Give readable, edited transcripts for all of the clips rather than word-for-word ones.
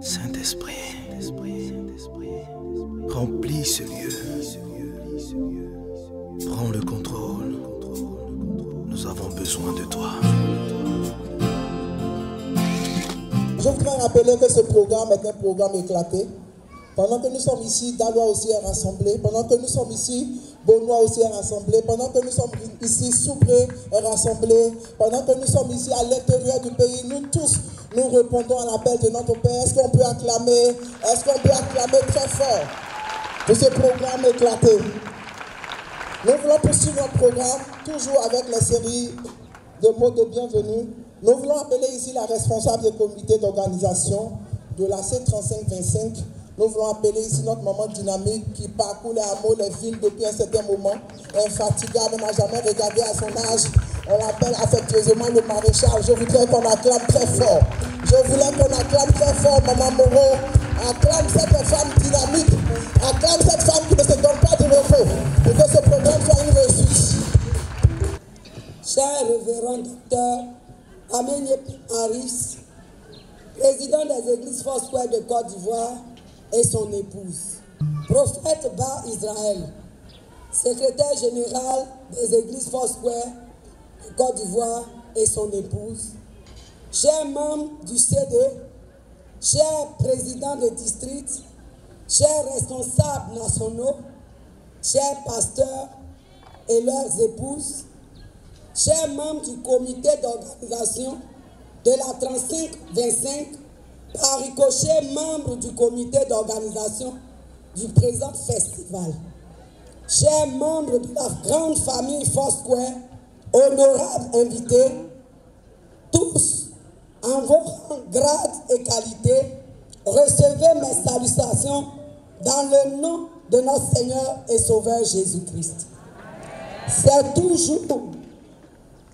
Saint-Esprit, remplis ce lieu. Prends le contrôle. Nous avons besoin de toi. Je voudrais rappeler que ce programme est un programme éclaté. Pendant que nous sommes ici, Dalois aussi est rassemblé. Pendant que nous sommes ici, Benoît aussi est rassemblé. Pendant que nous sommes ici, Soubré est rassemblé. Pendant que nous sommes ici à l'intérieur du pays, nous tous, nous répondons à l'appel de notre Père. Est-ce qu'on peut acclamer? Est-ce qu'on peut acclamer très fort pour ce programme éclaté? Nous voulons poursuivre notre programme, toujours avec la série de mots de bienvenue. Nous voulons appeler ici la responsable du comité d'organisation de la C3525. Nous voulons appeler ici notre maman dynamique qui parcourt les hameaux, les villes depuis un certain moment, infatigable, n'a jamais regardé à son âge. On l'appelle affectueusement le maréchal. Je voudrais qu'on acclame très fort. Je voulais qu'on acclame très fort, maman Moreau. Acclame cette femme dynamique. Acclame cette femme qui ne se donne pas de repos. Pour que ce programme soit une réussite. Cher révérend docteur Aménie Harris, président des églises Foursquare de Côte d'Ivoire, et son épouse. Prophète Bar Israël, secrétaire général des églises Foursquare de Côte d'Ivoire et son épouse. Chers membres du CD, chers présidents de district, chers responsables nationaux, chers pasteurs et leurs épouses, chers membres du comité d'organisation de la 3525, par ricochet, membres du comité d'organisation du présent festival. Chers membres de la grande famille Foursquare, honorables invités, tous, en vos rangs, grades et qualités, recevez mes salutations dans le nom de notre Seigneur et Sauveur Jésus-Christ. C'est toujours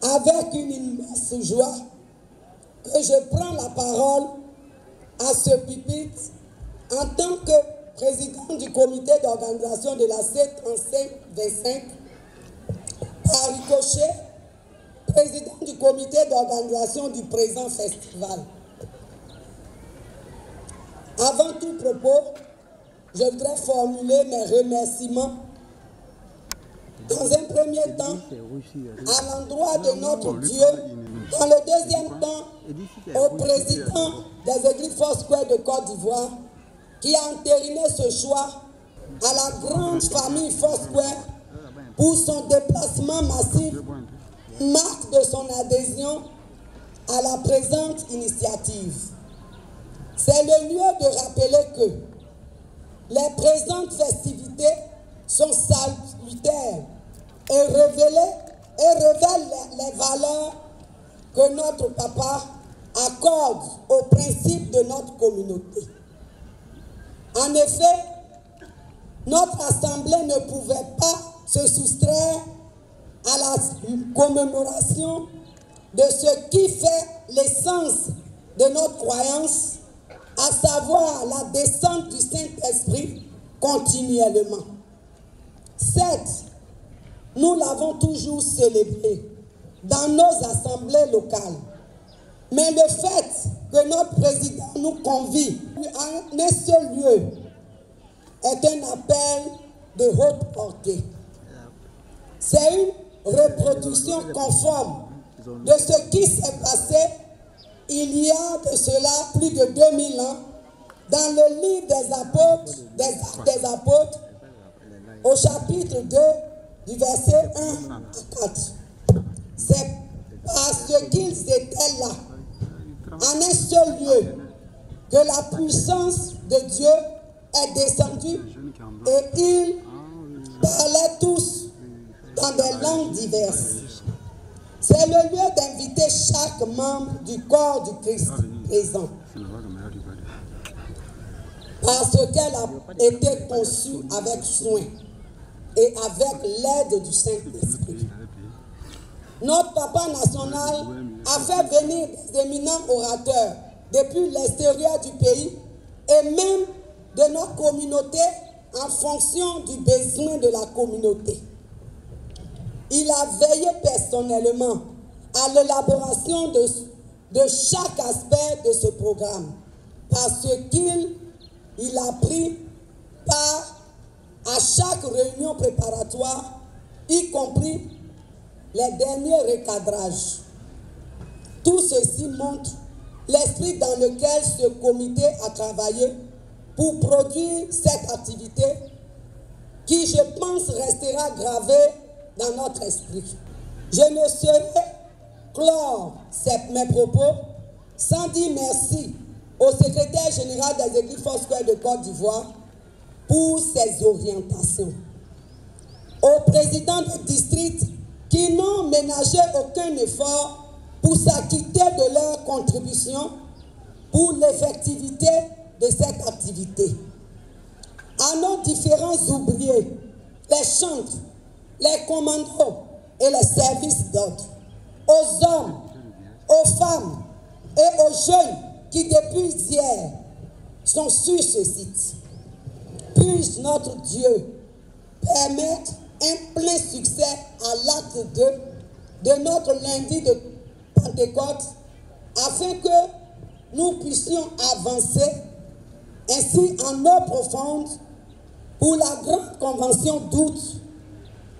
avec une immense joie que je prends la parole à ce pupitre en tant que président du comité d'organisation de la C3525, par ricochet, président du comité d'organisation du présent festival. Avant tout propos, je voudrais formuler mes remerciements dans un premier temps à l'endroit de notre Dieu, dans le deuxième temps au président des églises Foursquare de Côte d'Ivoire qui a entériné ce choix, à la grande famille Foursquare pour son déplacement massif, marque de son adhésion à la présente initiative. C'est le lieu de rappeler que les présentes festivités sont salutaires et révèlent les valeurs que notre papa accorde aux principes de notre communauté. En effet, notre assemblée ne pouvait pas se soustraire à la commémoration de ce qui fait l'essence de notre croyance, à savoir la descente du Saint-Esprit continuellement. Certes, nous l'avons toujours célébré dans nos assemblées locales. Mais le fait que notre président nous convie à un seul lieu est un appel de haute portée. C'est une reproduction conforme de ce qui s'est passé il y a de cela plus de 2000 ans dans le livre des apôtres, des Actes des apôtres, au chapitre 2, du verset 1 à 4. C'est parce qu'ils étaient là, en un seul lieu, que la puissance de Dieu est descendue et ils parlaient tous dans des langues diverses. C'est le lieu d'inviter chaque membre du corps du Christ présent. Parce qu'elle a été conçue avec soin et avec l'aide du Saint-Esprit. Notre papa national a fait venir des éminents orateurs depuis l'extérieur du pays et même de notre communauté en fonction du besoin de la communauté. Il a veillé personnellement à l'élaboration de chaque aspect de ce programme, parce qu'il a pris part à chaque réunion préparatoire, y compris les derniers recadrages. Tout ceci montre l'esprit dans lequel ce comité a travaillé pour produire cette activité qui, je pense, restera gravée dans notre esprit. Je ne saurais clore mes propos sans dire merci au secrétaire général des Églises Foursquare de Côte d'Ivoire pour ses orientations, aux présidents de district qui n'ont ménagé aucun effort pour s'acquitter de leur contribution pour l'effectivité de cette activité, à nos différents ouvriers, les chantres, les commandos et les services d'ordre, aux hommes, aux femmes et aux jeunes qui depuis hier sont sur ce site. Puisse notre Dieu permettre un plein succès à l'acte 2 de notre lundi de Pentecôte, afin que nous puissions avancer ainsi en eau profonde pour la grande convention d'août.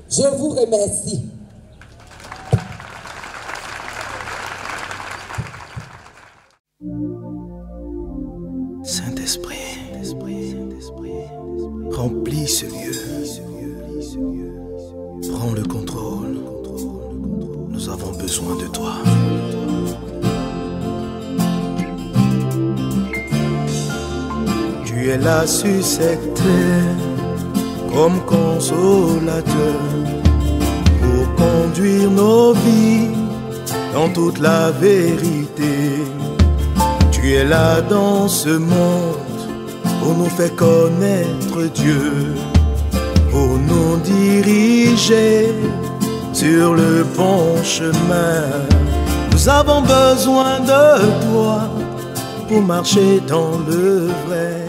Je vous remercie. Saint-Esprit, remplis ce lieu. Prends le contrôle. Nous avons besoin de toi. Tu es là sur cette terre comme consolateur pour conduire nos vies dans toute la vérité. Tu es là dans ce monde pour nous faire connaître Dieu, pour nous diriger sur le bon chemin. Nous avons besoin de toi pour marcher dans le vrai.